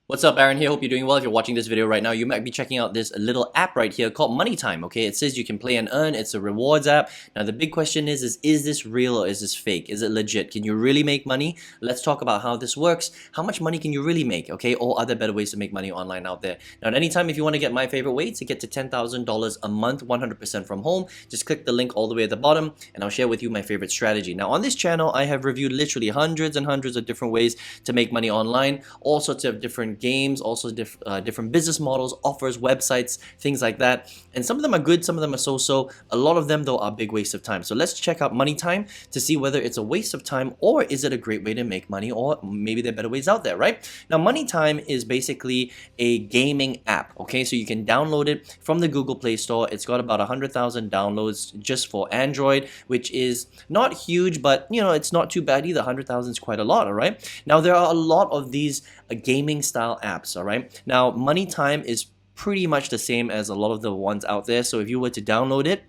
What's up, Aaron here? Hope you're doing well. If you're watching this video right now, you might be checking out this little app right here called MoneyTime, okay? It says you can play and earn. It's a rewards app. Now, the big question is this real or is this fake? Is it legit? Can you really make money? Let's talk about how this works. How much money can you really make, okay? Or other better ways to make money online out there. Now, at any time, if you want to get my favorite way to get to $10,000 a month, 100% from home, just click the link all the way at the bottom and I'll share with you my favorite strategy. Now, on this channel, I have reviewed literally hundreds and hundreds of different ways to make money online, all sorts of different games, also different business models, offers, websites, things like that. And some of them are good, some of them are so-so. A lot of them, though, are big waste of time. So let's check out MoneyTime to see whether it's a waste of time or is it a great way to make money, or maybe there are better ways out there, right? Now, MoneyTime is basically a gaming app, okay? So you can download it from the Google Play Store. It's got about 100,000 downloads just for Android, which is not huge, but, you know, it's not too bad either. 100,000 is quite a lot, all right? Now, there are a lot of these gaming style apps, all right? Now, MoneyTime is pretty much the same as a lot of the ones out there. So if you were to download it,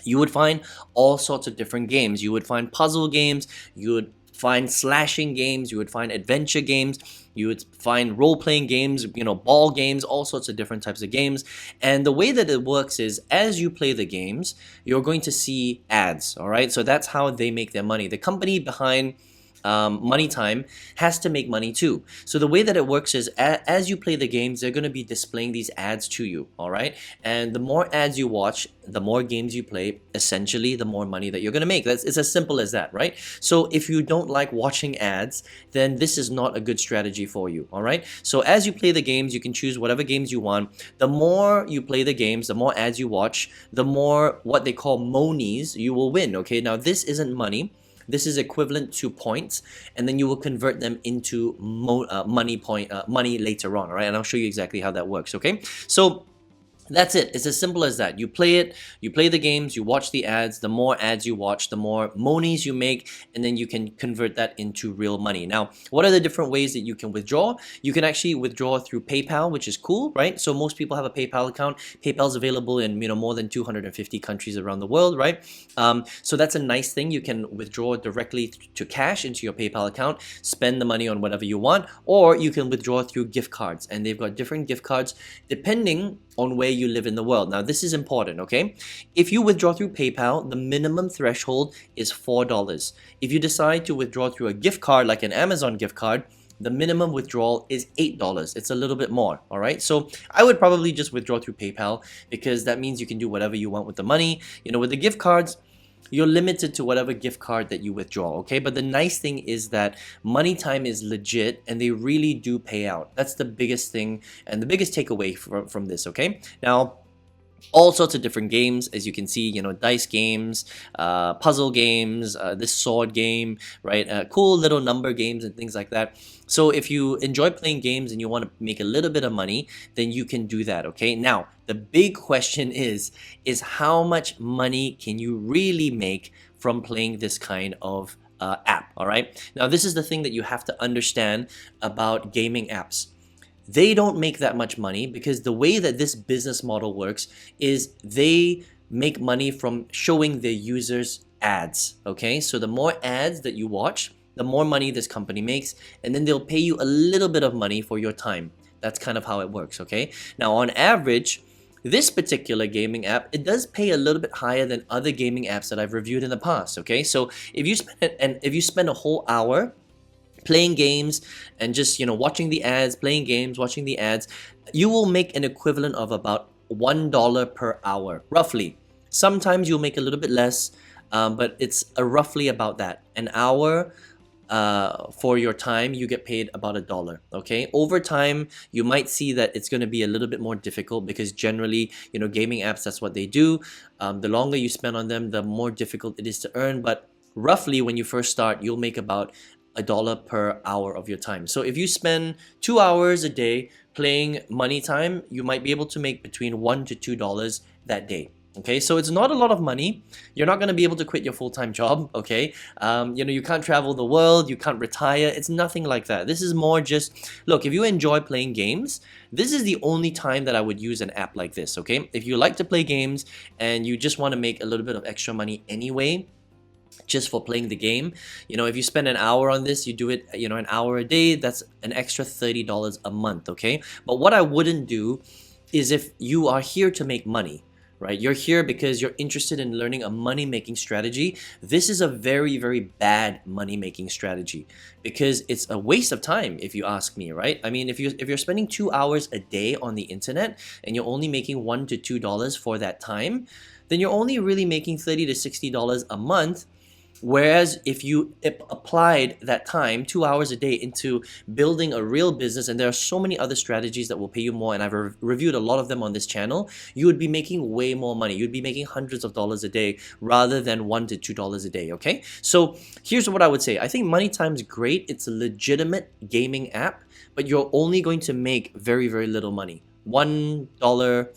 you would find all sorts of different games. You would find puzzle games, you would find slashing games, you would find adventure games, you would find role-playing games, you know, ball games, all sorts of different types of games. And the way that it works is, as you play the games, you're going to see ads, all right? So that's how they make their money. The company behind MoneyTime has to make money too. So the way that it works is, as you play the games, they're going to be displaying these ads to you, all right? And the more ads you watch, the more games you play, essentially the more money that you're going to make. It's as simple as that, right? So if you don't like watching ads, then this is not a good strategy for you, all right? So as you play the games, you can choose whatever games you want. The more you play the games, the more ads you watch, the more what they call monies you will win, okay? Now, this isn't money. This is equivalent to points, and then you will convert them into money later on, all right? And I'll show you exactly how that works, okay? So that's it. It's as simple as that. You play it, you play the games, you watch the ads. The more ads you watch, the more monies you make, and then you can convert that into real money. Now, what are the different ways that you can withdraw? You can actually withdraw through PayPal, which is cool, right? So most people have a PayPal account. PayPal's available in, you know, more than 250 countries around the world, right? So that's a nice thing. You can withdraw directly to cash into your PayPal account, spend the money on whatever you want, or you can withdraw through gift cards, and they've got different gift cards depending on where you live in the world. Now, this is important, okay? If you withdraw through PayPal, the minimum threshold is $4. If you decide to withdraw through a gift card, like an Amazon gift card, the minimum withdrawal is $8. It's a little bit more, all right? So I would probably just withdraw through PayPal, because that means you can do whatever you want with the money. You know, with the gift cards, you're limited to whatever gift card that you withdraw, okay? But the nice thing is that MoneyTime is legit and they really do pay out. That's the biggest thing and the biggest takeaway from this, okay? Now, all sorts of different games, as you can see, you know, dice games, puzzle games, this sword game, right? Cool little number games and things like that. So if you enjoy playing games and you want to make a little bit of money, then you can do that, okay? Now, the big question is how much money can you really make from playing this kind of app, all right? Now, this is the thing that you have to understand about gaming apps. They don't make that much money, because the way that this business model works is they make money from showing their users ads, okay? So the more ads that you watch, the more money this company makes, and then they'll pay you a little bit of money for your time. That's kind of how it works, okay? Now, on average, this particular gaming app, it does pay a little bit higher than other gaming apps that I've reviewed in the past, okay? So if you spend a whole hour playing games and just, you know, watching the ads, playing games, watching the ads, you will make an equivalent of about $1 per hour, roughly. Sometimes you'll make a little bit less, but it's roughly about that. An hour for your time, you get paid about $1, okay? Over time, you might see that it's going to be a little bit more difficult, because generally, you know, gaming apps, that's what they do. The longer you spend on them, the more difficult it is to earn. But roughly, when you first start, you'll make about $1 per hour of your time. So if you spend 2 hours a day playing MoneyTime, you might be able to make between $1 to $2 that day. Okay, so it's not a lot of money. You're not going to be able to quit your full-time job, okay? You know, you can't travel the world, you can't retire. It's nothing like that. This is more just, look, if you enjoy playing games, this is the only time that I would use an app like this, okay? If you like to play games and you just want to make a little bit of extra money anyway, just for playing the game. You know, if you spend an hour on this, you do it, you know, an hour a day, that's an extra $30 a month, okay? But what I wouldn't do is, if you are here to make money, right? You're here because you're interested in learning a money-making strategy. This is a very, very bad money-making strategy, because it's a waste of time, if you ask me, right? I mean, if you're spending 2 hours a day on the internet and you're only making $1 to $2 for that time, then you're only really making $30 to $60 a month. Whereas if you applied that time, 2 hours a day, into building a real business, and there are so many other strategies that will pay you more, and I've reviewed a lot of them on this channel, you would be making way more money. You'd be making hundreds of dollars a day rather than $1 to $2 a day, okay? So here's what I would say. I think MoneyTime's great. It's a legitimate gaming app, but you're only going to make very, very little money. $1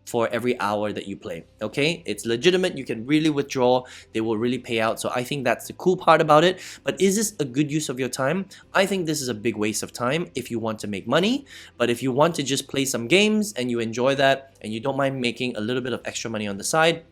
for every hour that you play, okay? It's legitimate. You can really withdraw. They will really pay out. So I think that's the cool part about it. But is this a good use of your time? I think this is a big waste of time if you want to make money. But if you want to just play some games and you enjoy that and you don't mind making a little bit of extra money on the side,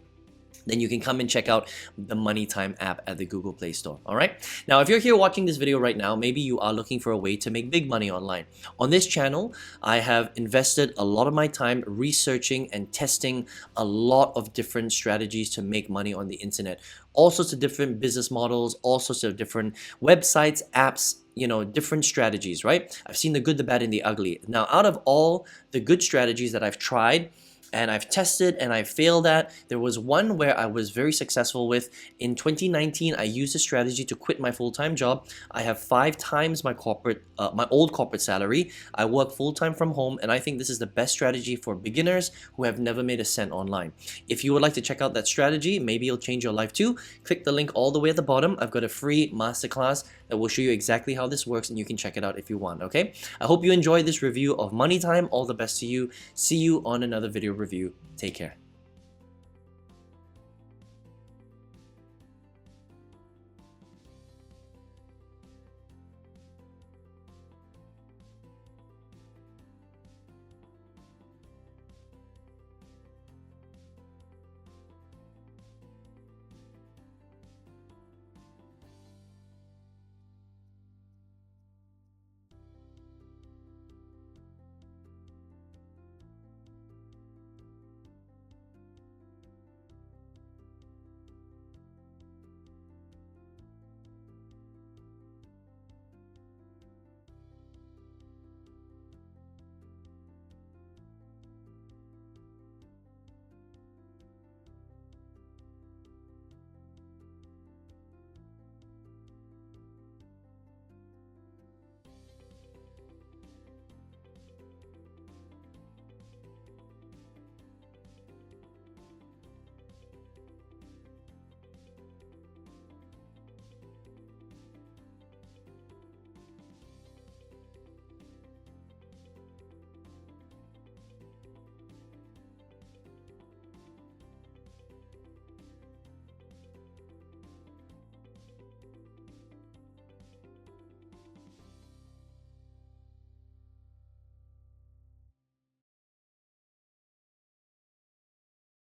then you can come and check out the MoneyTime app at the Google Play Store, all right? Now, if you're here watching this video right now, maybe you are looking for a way to make big money online. On this channel, I have invested a lot of my time researching and testing a lot of different strategies to make money on the internet. All sorts of different business models, all sorts of different websites, apps, you know, different strategies, right? I've seen the good, the bad, and the ugly. Now, out of all the good strategies that I've tried, and I've tested and I failed at, there was one where I was very successful with. In 2019, I used a strategy to quit my full-time job. I have 5 times my old corporate salary. I work full-time from home, and I think this is the best strategy for beginners who have never made a cent online. If you would like to check out that strategy, maybe it'll change your life too, click the link all the way at the bottom. I've got a free masterclass that will show you exactly how this works, and you can check it out if you want, okay? I hope you enjoyed this review of MoneyTime. All the best to you. See you on another video review. Take care.